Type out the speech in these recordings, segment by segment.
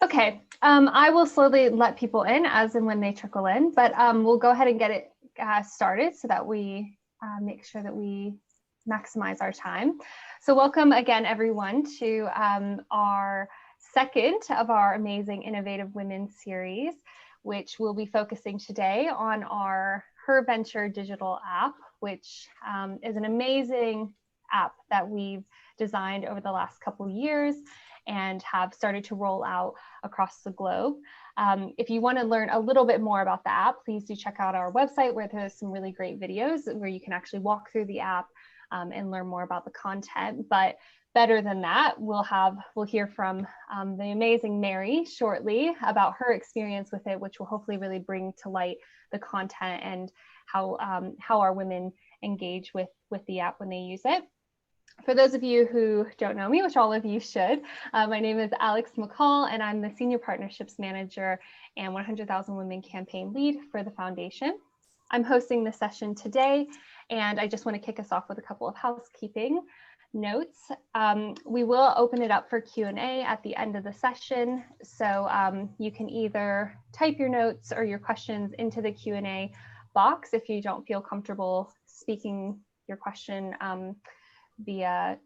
Okay, I will slowly let people in as and when they trickle in, but we'll go ahead and get it started so that we make sure that we maximize our time. So welcome again, everyone, to our second of our Amazing Innovative Women series, which will be focusing today on our HerVenture digital app, which is an amazing app that we've designed over the last couple of years and have started to roll out across the globe. If you want to learn a little bit more about the app, please do check out our website where there's some really great videos where you can actually walk through the app and learn more about the content. But better than that, we'll hear from the amazing Mary shortly about her experience with it, which will hopefully really bring to light the content and how our women engage with the app when they use it. For those of you who don't know me, which all of you should, my name is Alex McCall, and I'm the Senior Partnerships Manager and 100,000 Women Campaign Lead for the Foundation. I'm hosting the session today, and I just want to kick us off with a couple of housekeeping notes. We will open it up for Q&A at the end of the session, so you can either type your notes or your questions into the Q&A box if you don't feel comfortable speaking your question via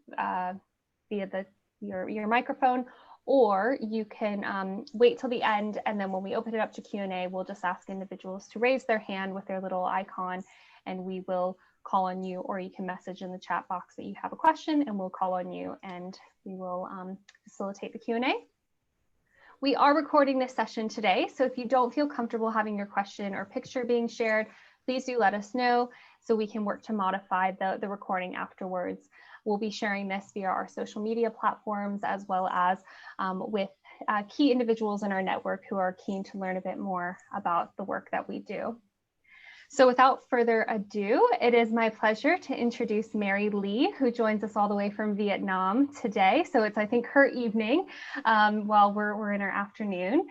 your microphone, or you can wait till the end, and then when we open it up to Q&A, we'll just ask individuals to raise their hand with their little icon, and we will call on you, or you can message in the chat box that you have a question, and we'll call on you, and we will facilitate the Q&A. We are recording this session today, so if you don't feel comfortable having your question or picture being shared, please do let us know so we can work to modify the recording afterwards. We'll be sharing this via our social media platforms, as well as with key individuals in our network who are keen to learn a bit more about the work that we do. So without further ado, it is my pleasure to introduce Mary Lee, who joins us all the way from Vietnam today. So it's, I think, her evening while we're in our afternoon.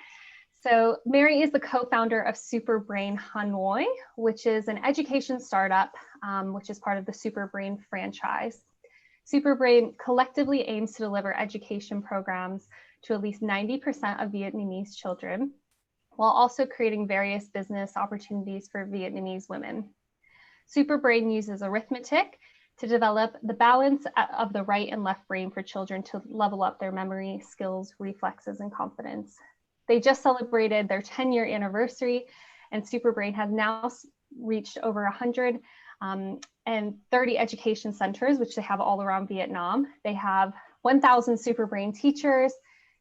So Mary is the co-founder of Superbrain Hanoi, which is an education startup, which is part of the Superbrain franchise. Superbrain collectively aims to deliver education programs to at least 90% of Vietnamese children, while also creating various business opportunities for Vietnamese women. Superbrain uses arithmetic to develop the balance of the right and left brain for children to level up their memory, skills, reflexes, and confidence. They just celebrated their 10-year anniversary, and Superbrain has now reached over 130 education centers, which they have all around Vietnam. They have 1,000 Superbrain teachers,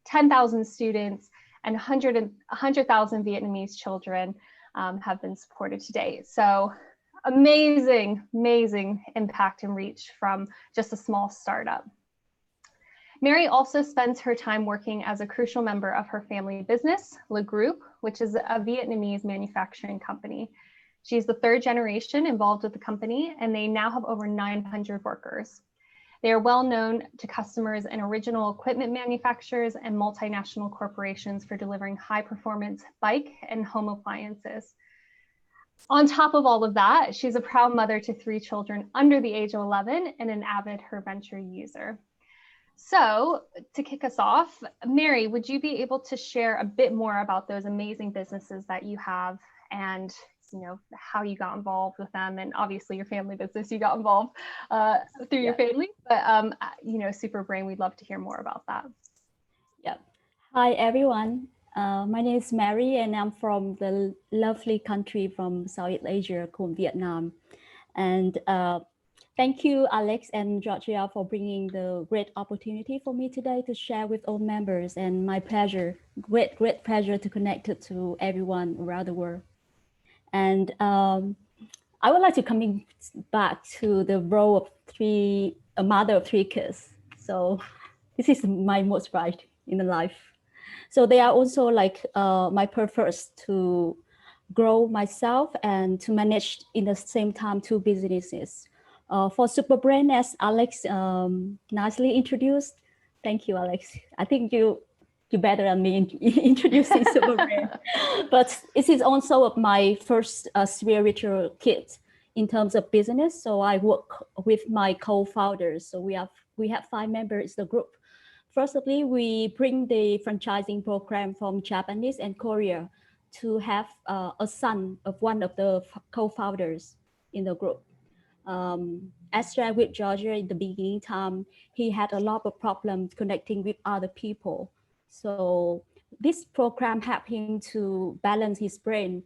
10,000 students, and 100,000 Vietnamese children have been supported to date. So amazing, amazing impact and reach from just a small startup. Mary also spends her time working as a crucial member of her family business, Le Group, which is a Vietnamese manufacturing company. She's the third generation involved with the company, and they now have over 900 workers. They are well known to customers and original equipment manufacturers and multinational corporations for delivering high performance bike and home appliances. On top of all of that, she's a proud mother to 3 children under the age of 11 and an avid HerVenture user. So to kick us off, Mary, would you be able to share a bit more about those amazing businesses that you have and how you got involved with them, and obviously your family business, you got involved through your family, but Superbrain, we'd love to hear more about that. Yeah. Hi, everyone. My name is Mary, and I'm from the lovely country from Southeast Asia called Vietnam. And thank you, Alex and Georgia, for bringing the great opportunity for me today to share with all members, and my pleasure, great pleasure to connect to everyone around the world. And I would like to come back to the role of a mother of 3 kids. So this is my most pride in the life. So they are also like my purpose to grow myself and to manage in the same time 2 businesses. For Superbrain, as Alex nicely introduced, thank you, Alex. I think you better than me in introducing Superbrain. But it is also my first spiritual kit in terms of business. So I work with my co-founders. So we have 5 members in the group firstly, we bring the franchising program from Japanese and Korea to have a son of one of the co-founders in the group. As shared with Georgia in the beginning time, he had a lot of problems connecting with other people. So this program helped him to balance his brain.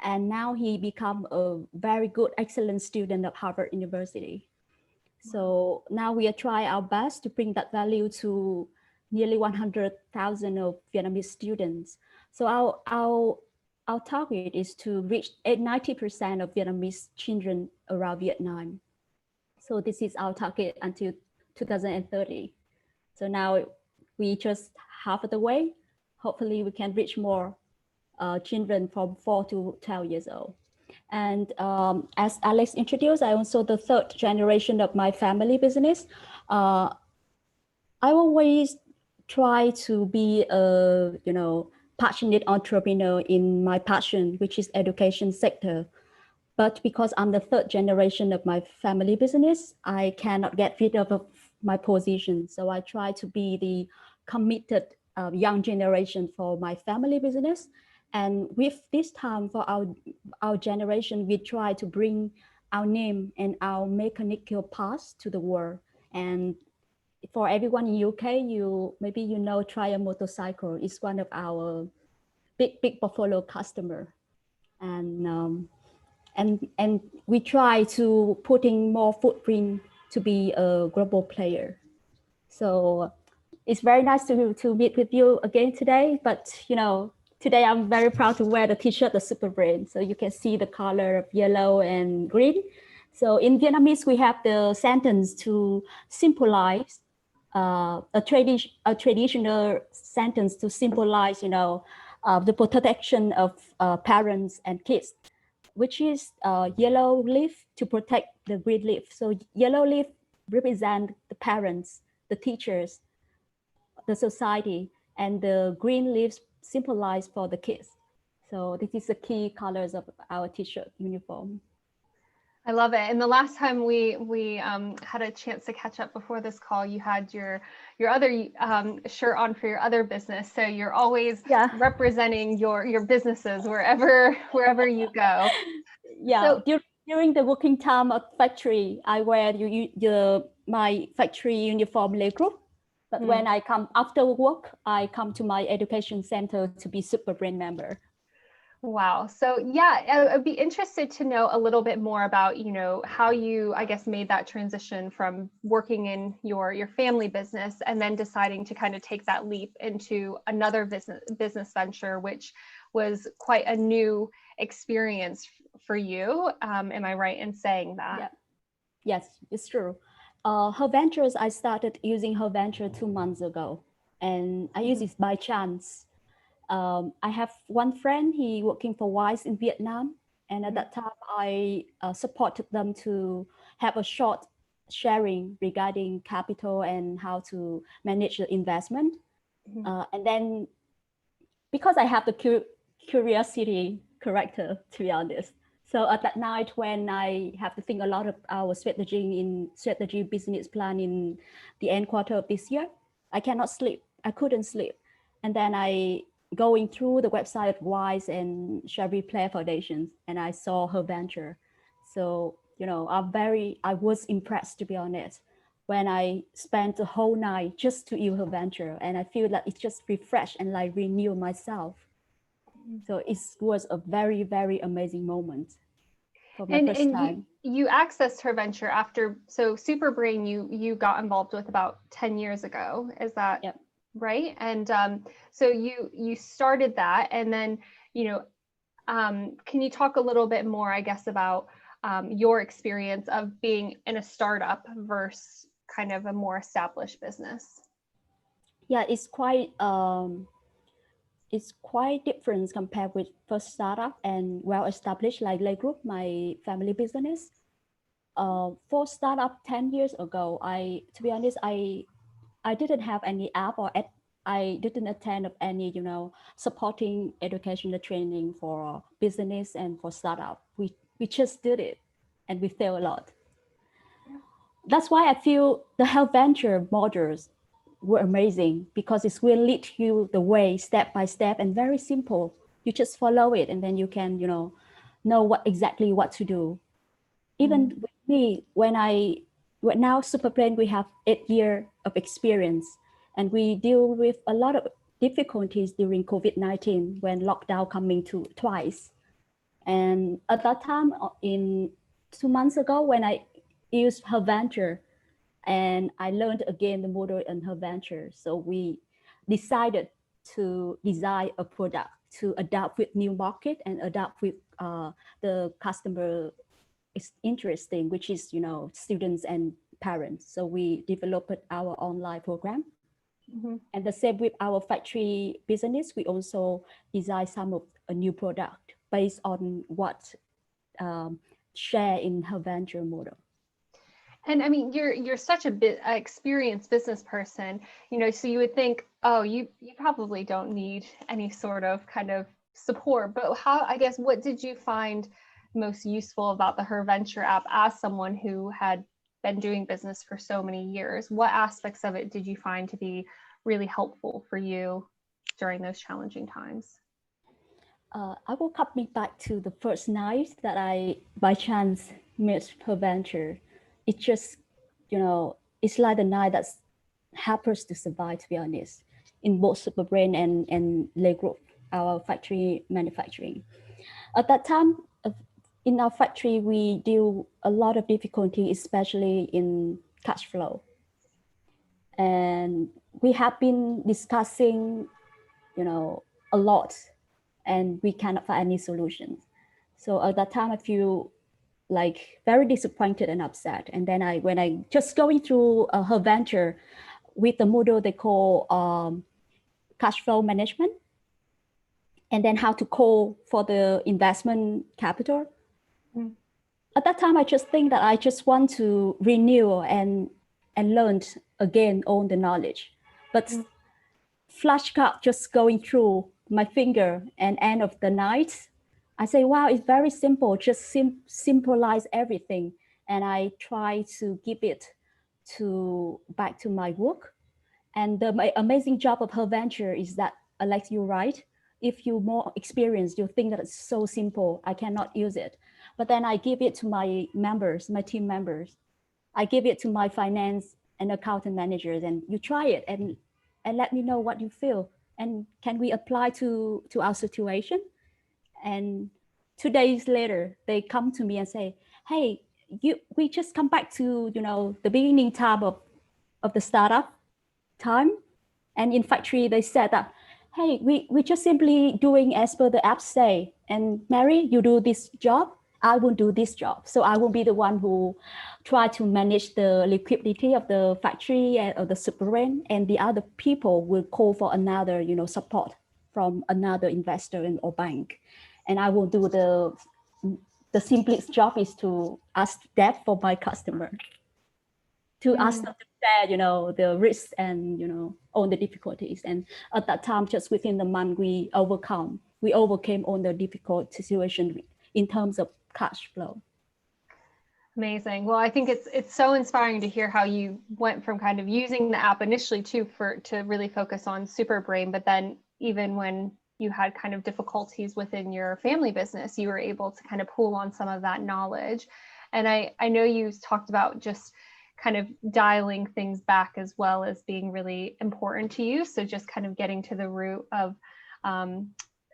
And now he become a very good, excellent student of Harvard University. So now we are trying our best to bring that value to nearly 100,000 of Vietnamese students. So our target is to reach 90% of Vietnamese children around Vietnam. So this is our target until 2030. So now we just half of the way. Hopefully we can reach more children from 4 to 12 years old. And as Alex introduced, I'm also the third generation of my family business. I always try to be a passionate entrepreneur in my passion, which is education sector. But because I'm the third generation of my family business, I cannot get rid of my position. So I try to be the committed young generation for my family business. And with this time for our generation, we try to bring our name and our mechanical parts to the world. And for everyone in UK, maybe Triumph Motorcycle is one of our big portfolio customer. And we try to putting more footprint to be a global player. So it's very nice to meet with you again today. But today I'm very proud to wear the T-shirt of Superbrain. So you can see the color of yellow and green. So in Vietnamese, we have the sentence to symbolize a traditional sentence to symbolize, the protection of parents and kids, which is yellow leaf to protect the green leaf. So yellow leaf represent the parents, the teachers, the society, and the green leaves symbolize for the kids. So this is the key colors of our T-shirt uniform. I love it. And the last time we had a chance to catch up before this call, you had your other shirt on for your other business. So you're always representing your businesses wherever you go. Yeah. So, during the working time at factory, I wear my factory uniform group. But when I come after work, I come to my education center to be Superbrain member. Wow. So yeah, I'd be interested to know a little bit more about, how you, I guess, made that transition from working in your family business and then deciding to kind of take that leap into another business venture, which was quite a new experience for you. Am I right in saying that? Yeah. Yes, it's true. HerVenture, I started using HerVenture 2 months ago, and I use it by chance. I have one friend, he working for Wise in Vietnam. And at that time, I supported them to have a short sharing regarding capital and how to manage the investment. And then, because I have the curiosity character, to be honest. So at that night, when I have to think a lot of our strategy business plan in the end quarter of this year, I cannot sleep. I couldn't sleep. And then I going through the website of Wise and Cherie Blair Foundation, and I saw HerVenture. So, I was impressed, to be honest, when I spent the whole night just to use HerVenture, and I feel that it's just refresh and like renew myself. So it was a very, very amazing moment for my first time. You accessed HerVenture after, so Superbrain you got involved with about 10 years ago. Is that right? And so you started that, and then, can you talk a little bit more, I guess, about your experience of being in a startup versus kind of a more established business? Yeah, it's quite different compared with first startup and well-established like Lay Group, my family business. For startup 10 years ago, to be honest, I didn't have any app or I didn't attend any, supporting educational training for business and for startup. We just did it, and we failed a lot. That's why I feel the HerVenture models were amazing because it's will lead you the way step by step and very simple. You just follow it and then you can, know exactly what to do. Even with me, now Superbrain, we have 8 years of experience and we deal with a lot of difficulties during COVID-19 when lockdown coming to twice. And at that time, in 2 months ago, when I used HerVenture, and I learned again the model in HerVenture. So we decided to design a product to adapt with new market and adapt with the customer is interesting, which is, students and parents. So we developed our online program. And the same with our factory business, we also design some of a new product based on what share in HerVenture model. And I mean, you're such a experienced business person, so you would think, oh, you probably don't need any sort of kind of support. But what did you find most useful about the HerVenture app as someone who had been doing business for so many years? What aspects of it did you find to be really helpful for you during those challenging times? I will coming back to the first night that I, by chance, met HerVenture. It just, it's like the night that helped us to survive, to be honest, in both Superbrain and Le Group, our factory manufacturing. At that time, in our factory, we deal a lot of difficulty, especially in cash flow. And we have been discussing, a lot, and we cannot find any solutions. So at that time, I feel like very disappointed and upset. And then when I just going through HerVenture with the model they call cash flow management, and then how to call for the investment capital. At that time, I just think that I just want to renew and learn again all the knowledge. But flashcard just going through my finger and end of the night, I say, wow, it's very simple. Just symbolize everything. And I try to give it back to my work. And the amazing job of HerVenture is that, like you're right, if you're more experienced, you think that it's so simple, I cannot use it. But then I give it to my members, my team members. I give it to my finance and accountant managers, and you try it and let me know what you feel. And can we apply to our situation? And 2 days later, they come to me and say, hey, we just come back to, the beginning time of the startup time. And in factory, they said that, hey, we just simply doing as per the app say. And Mary, you do this job, I will do this job. So I will be the one who try to manage the liquidity of the factory or the Superbrain, and the other people will call for another, support from another investor or bank. And I will do the simplest job is to ask debt for my customer, to ask them to share, the risks and, all the difficulties. And at that time, just within the month, we overcame all the difficult situation in terms of cash flow. Amazing. Well, I think it's so inspiring to hear how you went from kind of using the app initially to really focus on Superbrain, but then even when you had kind of difficulties within your family business, you were able to kind of pull on some of that knowledge. And I know you talked about just kind of dialing things back as well as being really important to you. So just kind of getting to the root of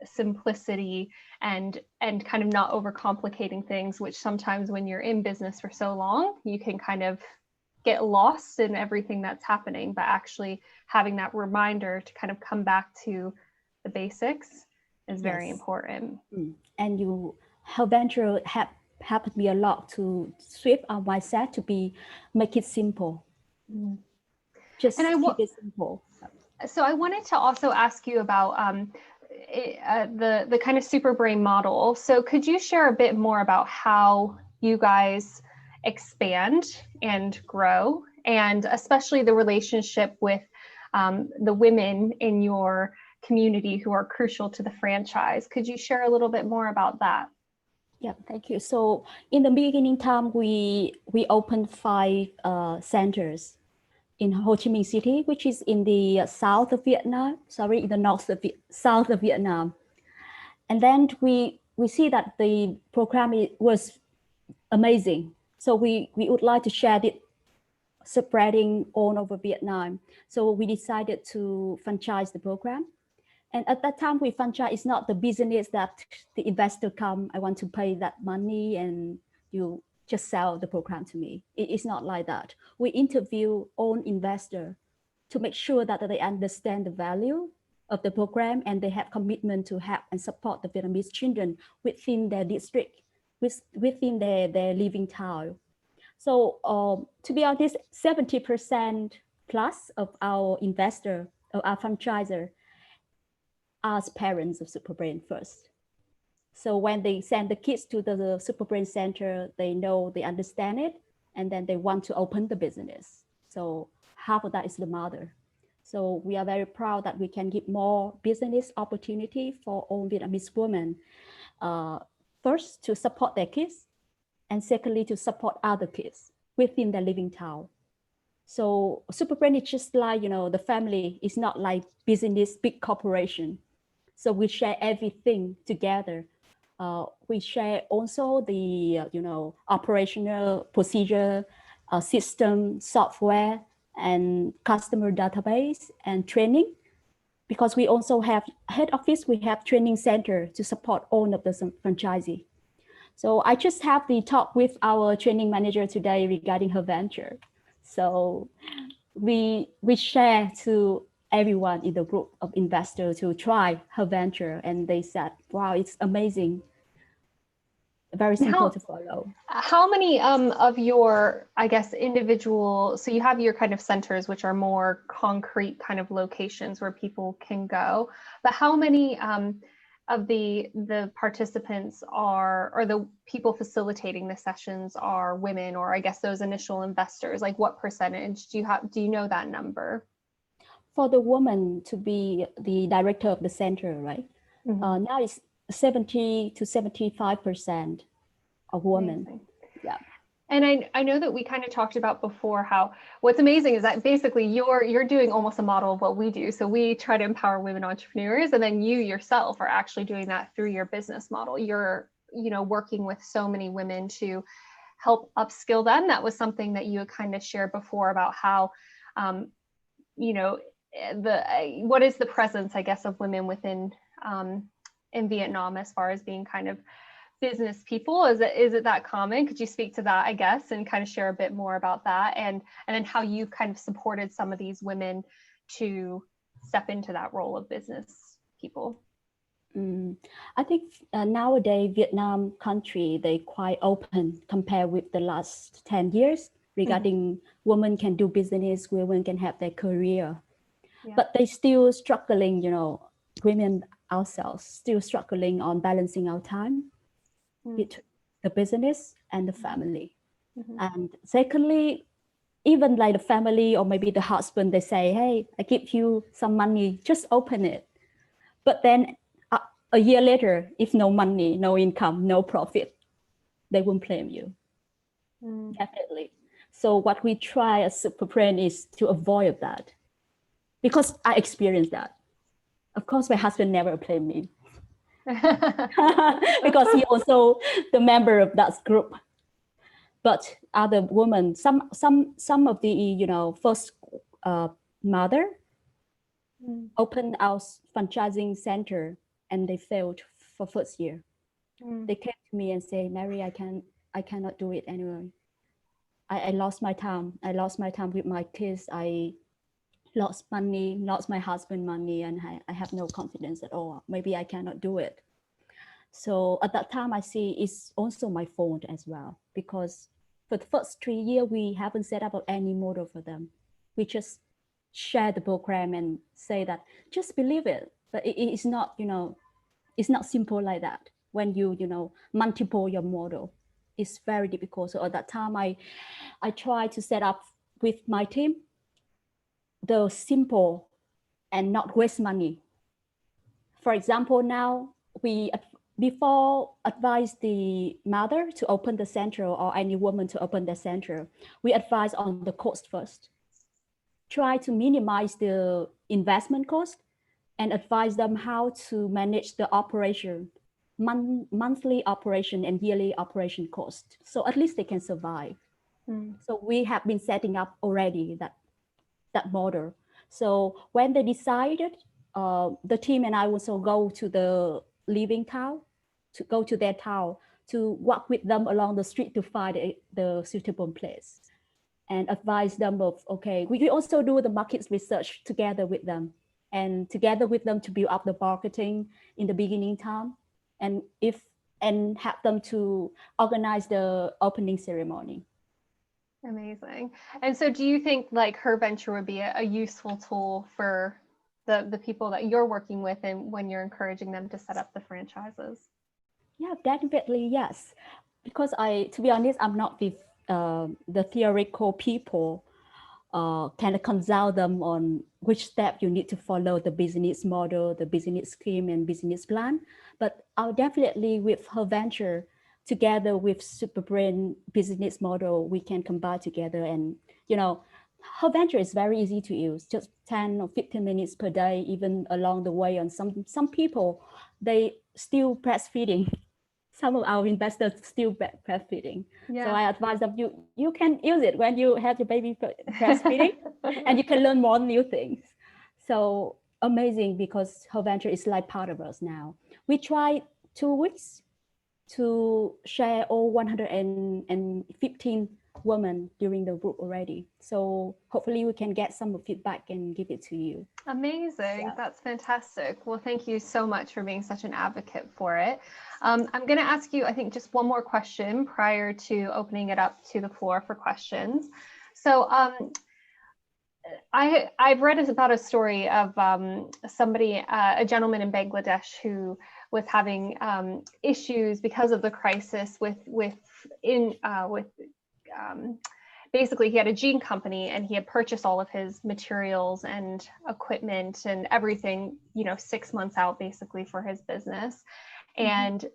simplicity and kind of not overcomplicating things, which sometimes when you're in business for so long, you can kind of get lost in everything that's happening, but actually having that reminder to kind of come back to the basics is very important. And HerVenture helped me a lot to shift our mindset to make it simple. Just keep it simple. So I wanted to also ask you about the kind of Superbrain model. So could you share a bit more about how you guys expand and grow, and especially the relationship with the women in your community who are crucial to the franchise? Could you share a little bit more about that? Yeah, thank you. So in the beginning time, we opened 5 centers in Ho Chi Minh City, which is in the south of Vietnam, sorry, in the south of Vietnam. And then we see that the program was amazing. So we would like to share it spreading all over Vietnam. So we decided to franchise the program. And at that time, we franchise is not the business that the investor come, I want to pay that money and you just sell the program to me. It is not like that. We interview all investors to make sure that they understand the value of the program and they have commitment to help and support the Vietnamese children within their district, within their living town. So to be honest, 70% plus of our investor, of our franchiser, as parents of Superbrain first. So when they send the kids to the Superbrain Center, they know, they understand it, and then they want to open the business. So half of that is the mother. So we are very proud that we can give more business opportunity for all Vietnamese women. First, to support their kids, and secondly, to support other kids within their living town. So Superbrain is just like, the family is not like business, big corporation. So we share everything together. We share also the, operational procedure, system, software, and customer database and training. Because we also have head office, we have training center to support all of the franchisee. So I just have the talk with our training manager today regarding HerVenture. So we share to everyone in the group of investors to try HerVenture, and they said, wow, it's amazing. Very simple to follow. How many of your, I guess, individual, so you have your kind of centers, which are more concrete kind of locations where people can go, but how many of the participants are, or the people facilitating the sessions are women, or I guess those initial investors? Like what percentage do you know that number? For the woman to be the director of the center, right? Mm-hmm. Now it's 70 to 75% of women. Amazing. Yeah. And I know that we kind of talked about before how what's amazing is that basically you're doing almost a model of what we do. So we try to empower women entrepreneurs, and then you yourself are actually doing that through your business model. You're, working with so many women to help upskill them. That was something that you had kind of shared before about how, what is the presence, I guess, of women within in Vietnam as far as being kind of business people? Is it that common? Could you speak to that, I guess, and kind of share a bit more about that, and then how you've kind of supported some of these women to step into that role of business people? I think nowadays Vietnam country, they quite open compared with the last 10 years regarding women can do business, women can have their career, but they still struggling, women ourselves still struggling on balancing our time with the business and the family. And secondly, even like the family or maybe the husband, they say, hey, I give you some money, just open it. But then a year later, if no money, no income, no profit, they won't blame you. Definitely. So what we try as Superbrain is to avoid that, because I experienced that. Of course, my husband never blamed me. Because he also the member of that group. But other women, some of the first mother opened our franchising center and they failed for first year. They came to me and say, Mary, I cannot do it anymore. I lost my time. I lost my time with my kids. I lost money, lost my husband money, and I have no confidence at all. Maybe I cannot do it. So at that time, I see it's also my fault as well, because for the first 3 years, we haven't set up any model for them. We just share the program and say that just believe it. But it is not, it's not simple like that. When you multiple your model, it's very difficult. So at that time, I tried to set up with my team the simple and not waste money. For example, now before advise the mother to open the center or any woman to open the center, we advise on the cost first. try to minimize the investment cost and advise them how to manage the operation, monthly operation and yearly operation cost. So at least they can survive. So we have been setting up already that model. So when they decided, the team and I also go to the living town, to go to their town, to walk with them along the street to find the suitable place and advise them of, okay, we also do the market research together with them and together with them to build up the marketing in the beginning time and have them to organize the opening ceremony. Amazing. And so do you think like HerVenture would be a useful tool for the people that you're working with and when you're encouraging them to set up the franchises? Yeah, definitely, yes. Because to be honest, I'm not the theoretical people, kind of consult them on which step you need to follow the business model, the business scheme and business plan. But I'll definitely with HerVenture, together with Superbrain business model, we can combine together. And, you know, HerVenture is very easy to use, just 10 or 15 minutes per day, even along the way. And some people, they still breastfeeding. Some of our investors still breastfeeding. Yeah. So I advise them, you can use it when you have your baby breastfeeding and you can learn more new things. So amazing, because HerVenture is like part of us now. We tried 2 weeks to share all 115 women during the group already. So hopefully we can get some feedback and give it to you. Amazing. Yeah. That's fantastic. Well, thank you so much for being such an advocate for it. I'm going to ask you, I think, just one more question prior to opening it up to the floor for questions. So I've read about a story of somebody, a gentleman in Bangladesh who was having issues because of the crisis basically he had a jean company and he had purchased all of his materials and equipment and everything, 6 months out basically for his business. And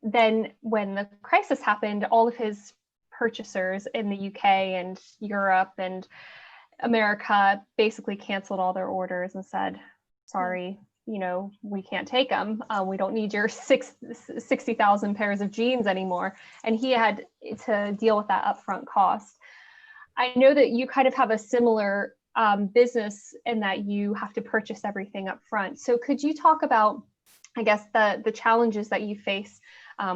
then when the crisis happened, all of his purchasers in the UK and Europe and America basically canceled all their orders and said, sorry, we can't take them. We don't need your 60,000 pairs of jeans anymore. And he had to deal with that upfront cost. I know that you kind of have a similar business in that you have to purchase everything up front. So could you talk about, I guess, the challenges that you face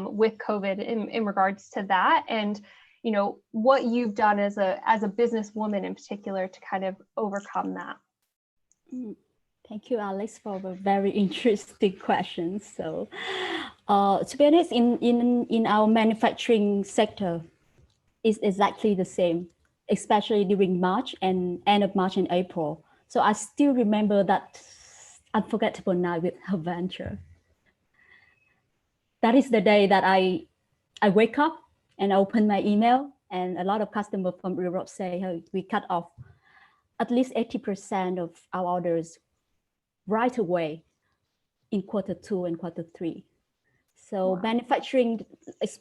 with COVID in regards to that, and what you've done as a businesswoman in particular to kind of overcome that? Thank you, Alex, for a very interesting question. So, to be honest, in our manufacturing sector, it's exactly the same, especially during March and end of March and April. So I still remember that unforgettable night with HerVenture. That is the day that I wake up and open my email, and a lot of customers from Europe say, hey, we cut off at least 80% of our orders right away in Q2 and Q3. So wow. Manufacturing,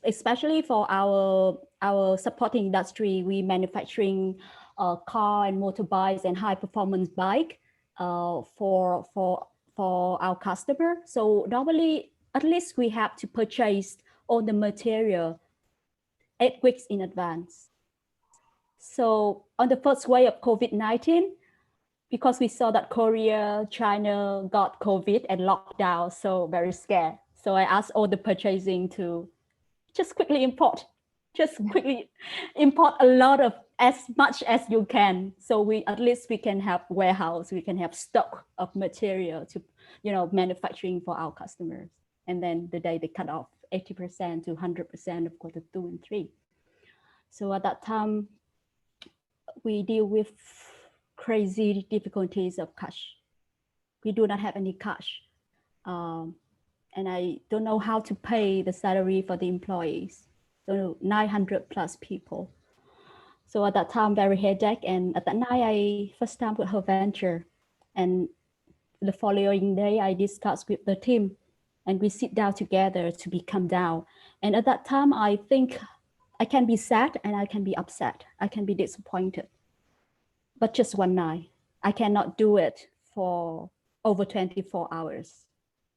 especially for our supporting industry, we manufacturing car and motorbikes and high performance bike for our customer. So normally, at least we have to purchase all the material 8 weeks in advance. So on the first wave of COVID-19, because we saw that Korea, China got COVID and locked down, so very scared. So I asked all the purchasing to just quickly import a lot of as much as you can. So at least we can have warehouse, we can have stock of material to, manufacturing for our customers. And then the day they cut off 80% to 100% of Q2 and 3. So at that time, we deal with crazy difficulties of cash. We do not have any cash. And I don't know how to pay the salary for the employees. So 900 plus people. So at that time, very headache. And at that night, I first time with HerVenture. And the following day, I discussed with the team and we sit down together to be calm down. And at that time, I think I can be sad and I can be upset. I can be disappointed. but just one night. I cannot do it for over 24 hours.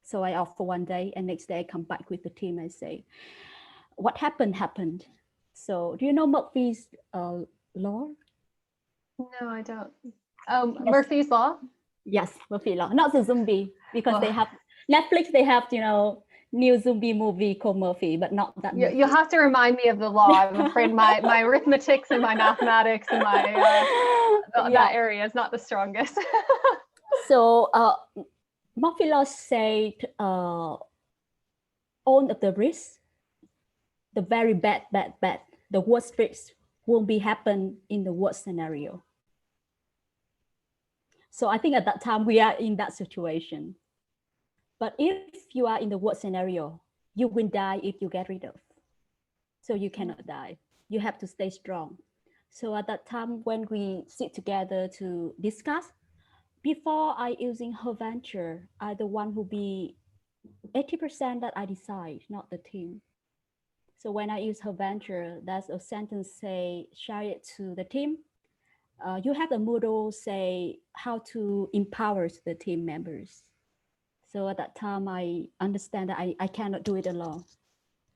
So I off for one day, and next day I come back with the team and say, what happened. So do you know Murphy's law? No, I don't. Oh, Yes. Murphy's Law? Yes, Murphy law, not the zombie, because Well, they have Netflix, they have, new zombie movie called Murphy, but not that Murphy. You'll have to remind me of the law. I'm afraid my arithmetics and my mathematics and my that area is not the strongest. So Murphy law said all of the risks, the very bad, the worst risks won't be happen in the worst scenario. So I think at that time we are in that situation. But if you are in the worst scenario, you will die if you get rid of. So you cannot die. You have to stay strong. So at that time when we sit together to discuss, before I using HerVenture, I the one who be 80% that I decide, not the team. So when I use HerVenture, that's a sentence say, share it to the team. You have a model say how to empower the team members. So at that time, I understand that I cannot do it alone.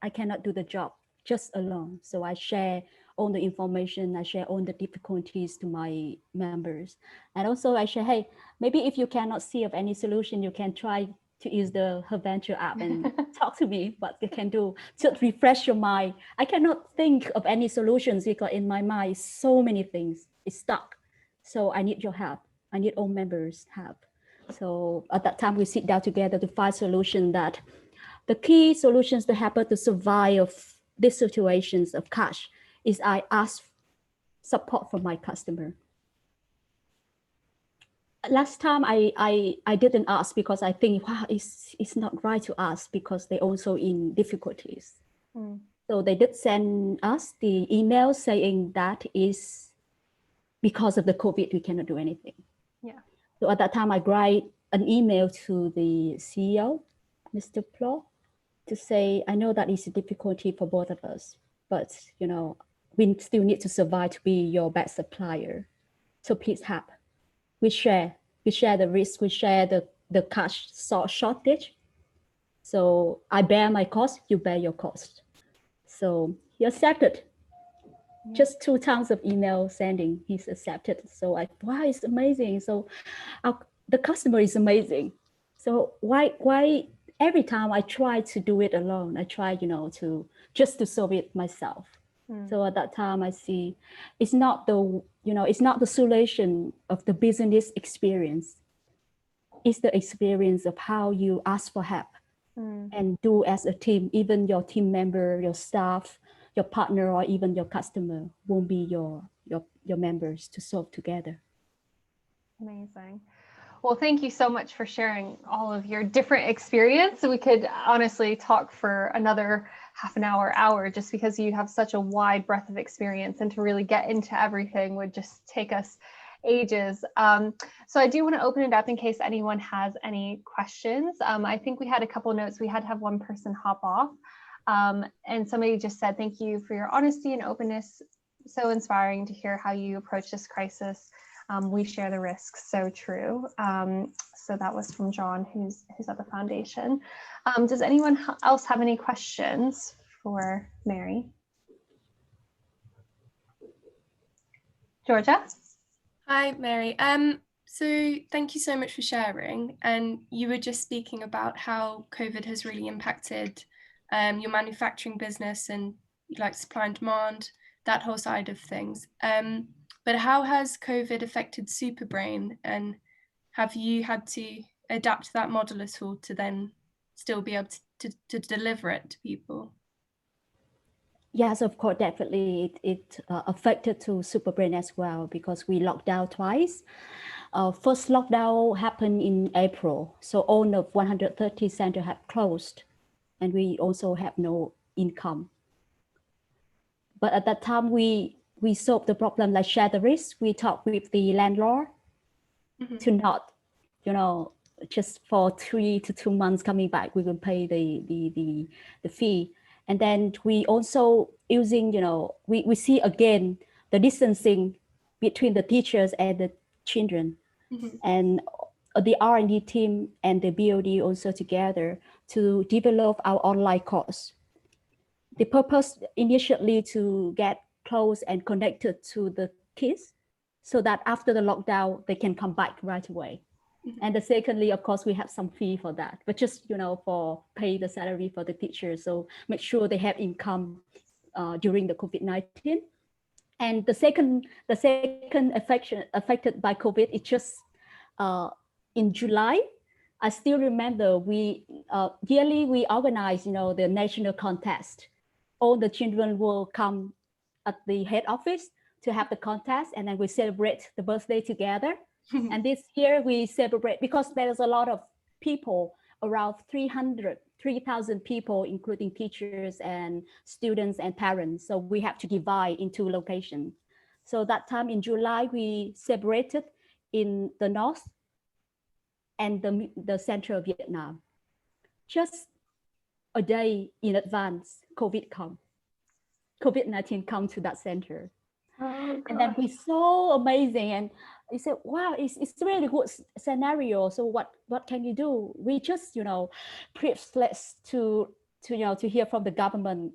I cannot do the job just alone. So I share all the information, I share all the difficulties to my members. And also I share, hey, maybe if you cannot see of any solution, you can try to use the HerVenture app and talk to me what you can do to refresh your mind. I cannot think of any solutions because in my mind, so many things is stuck. So I need your help. I need all members' help. So at that time, we sit down together to find solution that the key solutions to help us to survive these situations of cash is I ask support from my customer. Last time I didn't ask because I think, wow, it's not right to ask because they also in difficulties. So they did send us the email saying that is because of the COVID, we cannot do anything. Yeah. So at that time, I write an email to the CEO, Mr. Plo, to say, I know that is a difficulty for both of us, but we still need to survive to be your best supplier. So please help. We share the risk, we share the cash shortage. So I bear my cost, you bear your cost. So he accepted. Just 2 times of email sending, he's accepted. So wow, it's amazing. So the customer is amazing. So why every time I try to do it alone, I try, to solve it myself. So at that time I see it's not the solution of the business experience. It's the experience of how you ask for help and do as a team. Even your team member, your staff, your partner, or even your customer won't be your members to solve together. Amazing. Well, thank you so much for sharing all of your different experience. We could honestly talk for another half an hour, just because you have such a wide breadth of experience, and to really get into everything would just take us ages. So I do want to open it up in case anyone has any questions. I think we had a couple of notes. We had to have one person hop off. And somebody just said, thank you for your honesty and openness. So inspiring to hear how you approach this crisis. We share the risks. So true. So that was from John, who's at the foundation. Does anyone else have any questions for Mary? Georgia? Hi, Mary. So thank you so much for sharing. And you were just speaking about how COVID has really impacted your manufacturing business and like supply and demand, that whole side of things. But how has COVID affected Superbrain, and have you had to adapt to that model at all to then still be able to deliver it to people? Yes, of course, definitely. It affected to Superbrain as well because we locked down twice. First lockdown happened in April. So all of 130 centers have closed, and we also have no income. But at that time, we solved the problem, like share the risk. We talked with the landlord to not, just for 3 to 2 months coming back, we will pay the fee. And then we also using, we see again the distancing between the teachers and the children. And the R&D team and the BOD also together to develop our online course. The purpose initially to get close and connected to the kids so that after the lockdown, they can come back right away. And the secondly, of course, we have some fee for that, but just, for pay the salary for the teachers. So make sure they have income during the COVID-19. And the second affected by COVID, it's just in July. I still remember yearly we organize, the national contest. All the children will come at the head office to have the contest, and then we celebrate the birthday together. And this year we celebrate because there's a lot of people, around 3,000 people, including teachers and students and parents. So we have to divide into locations. So that time in July, we celebrated in the north and the central Vietnam. Just a day in advance, COVID-19 come to that center. Oh, and then we so amazing, and we said, wow, it's a really good scenario. So what can you do? We just, privileged to hear from the government,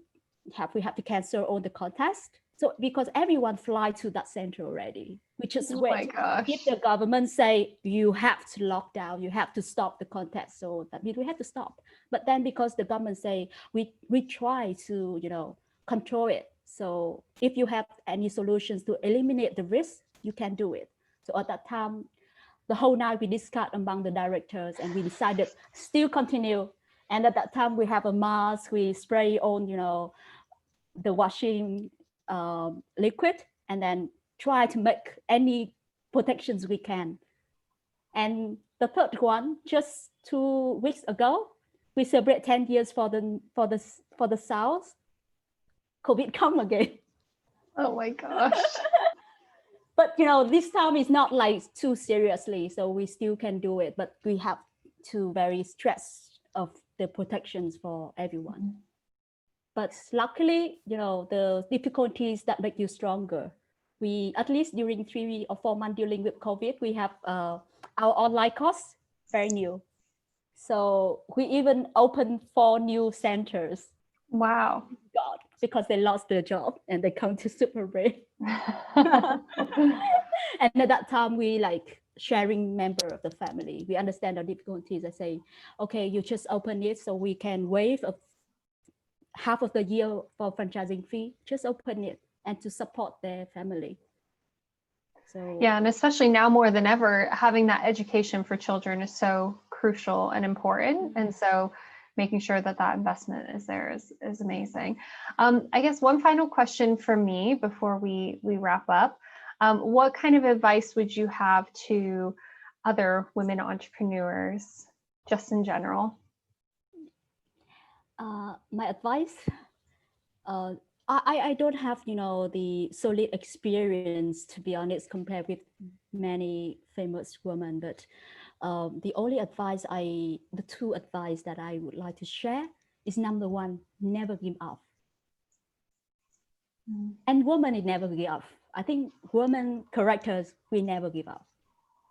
we have to cancel all the contest. So because everyone fly to that center already, we just wait. If the government say you have to lock down, you have to stop the contest, so that means we have to stop. But then because the government say we try to control it. So if you have any solutions to eliminate the risk, you can do it. So at that time, the whole night we discussed among the directors, and we decided still continue. And at that time we have a mask, we spray on the washing liquid, and then try to make any protections we can. And the third one, just 2 weeks ago, we celebrate 10 years for the South. COVID come again. Oh my gosh. But this time is not like too seriously, so we still can do it, but we have to very stress of the protections for everyone. But luckily, the difficulties that make you stronger. We, at least during 3 or 4 months dealing with COVID, we have our online course, very new. So we even opened 4 new centers. Wow. God, because they lost their job and they come to Superbrain. And at that time, we sharing member of the family. We understand the difficulties. I say, okay, you just open it so we can waive half of the year for franchising fee. Just open it and to support their family. So yeah, and especially now more than ever, having that education for children is so crucial and important. And so making sure that investment is there is amazing. I guess one final question for me before we wrap up. What kind of advice would you have to other women entrepreneurs, just in general? My advice, I don't have, the solid experience, to be honest, compared with many famous women, but the only advice the 2 advice that I would like to share is, number 1, never give up. And women, it never give up. I think women characters, we never give up.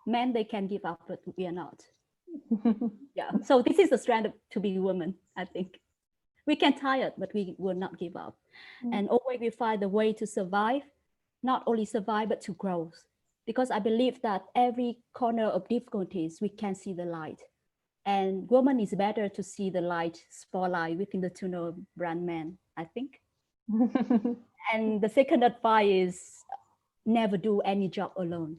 Men, they can give up, but we are not. Yeah. So this is the strength to be women, I think. We can tire, but we will not give up. And always we find a way to survive, not only survive, but to grow. Because I believe that every corner of difficulties, we can see the light. And woman is better to see the light, spotlight within the tunnel brand man, I think. And the second advice is never do any job alone.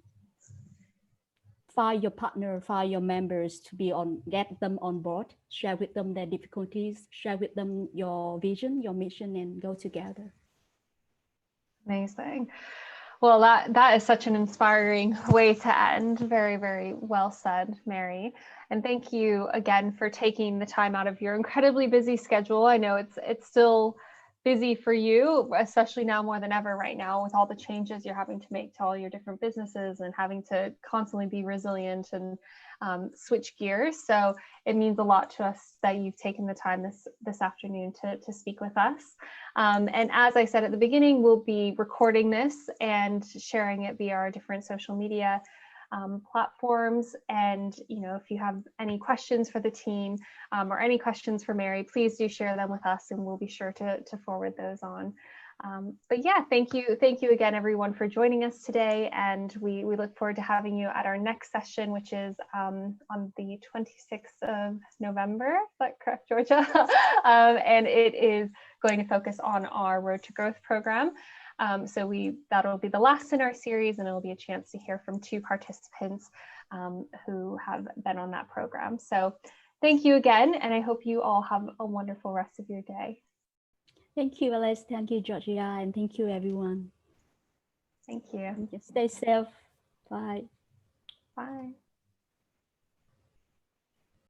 Find your partner, find your members to get them on board, share with them their difficulties, share with them your vision, your mission, and go together. Amazing. Well, that is such an inspiring way to end. Very, very well said, Mary. And thank you again for taking the time out of your incredibly busy schedule. I know it's still busy for you, especially now more than ever right now with all the changes you're having to make to all your different businesses and having to constantly be resilient and switch gears. So it means a lot to us that you've taken the time this afternoon to speak with us. And as I said at the beginning, we'll be recording this and sharing it via our different social media platforms. And if you have any questions for the team or any questions for Mary, please do share them with us, and we'll be sure to forward those on. But yeah, thank you again, everyone, for joining us today, and we look forward to having you at our next session, which is on the 26th of November. Is that correct, Georgia? And it is going to focus on our Road to Growth program. So that'll be the last in our series, and it'll be a chance to hear from 2 participants who have been on that program. So thank you again, and I hope you all have a wonderful rest of your day. Thank you, Alice. Thank you, Georgia. And thank you, everyone. Thank you. Stay safe. Bye. Bye.